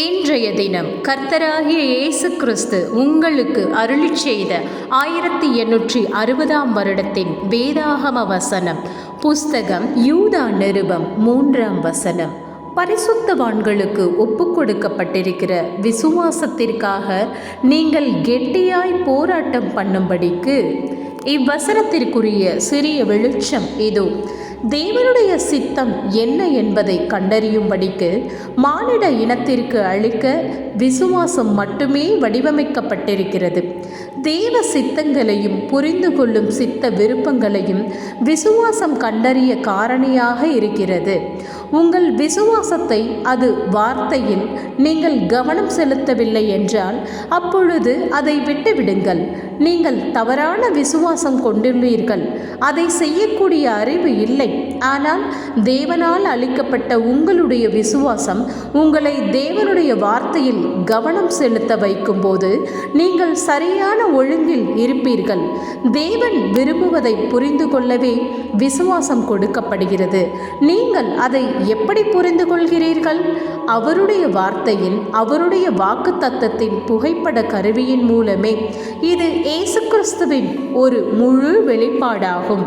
இன்றைய தினம் கர்த்தராகிய இயேசு கிறிஸ்து உங்களுக்கு அருளிச் செய்த 1860 வருடத்தின் வேதாகம வசனம். புஸ்தகம் யூதா நிருபம் 3ஆம் வசனம். பரிசுத்தவான்களுக்கு ஒப்பு கொடுக்கப்பட்டிருக்கிற விசுவாசத்திற்காக நீங்கள் கெட்டியாய் போராட்டம் பண்ணும்படிக்கு இவ்வசனத்திற்குரிய சிறிய வெளிச்சம் இதோ. தேவனுடைய சித்தம் என்ன என்பதை கண்டறியும்படிக்கு மானிட இனத்திற்கு அளிக்க விசுவாசம் மட்டுமே வடிவமைக்கப்பட்டிருக்கிறது. தேவ சித்தங்களையும் புரிந்து கொள்ளும் சித்த விருப்பங்களையும் விசுவாசம் கண்டறிய காரணியாக இருக்கிறது. உங்கள் விசுவாசத்தை அது வார்த்தையில் நீங்கள் கவனம் செலுத்தவில்லை என்றால் அப்பொழுது அதை விட்டுவிடுங்கள். நீங்கள் தவறான விசுவாசம் கொண்டுள்ளீர்கள். அதை செய்யக்கூடிய அறிவு இல்லை. ஆனால் தேவனால் அளிக்கப்பட்ட உங்களுடைய விசுவாசம் உங்களை தேவனுடைய வார்த்தையில் கவனம் செலுத்த வைக்கும்போது நீங்கள் சரியான ஒழுங்கில் இருப்பீர்கள். தேவன் விரும்புவதை புரிந்து கொள்ளவே விசுவாசம் கொடுக்கப்படுகிறது. நீங்கள் அதை எப்படி புரிந்து கொள்கிறீர்கள்? அவருடைய வார்த்தையில் அவருடைய வாக்குத்தத்தத்தின் புகைப்பட கருவியின் மூலமே. இது இயேசு கிறிஸ்துவின் ஒரு முழு வெளிப்பாடாகும்.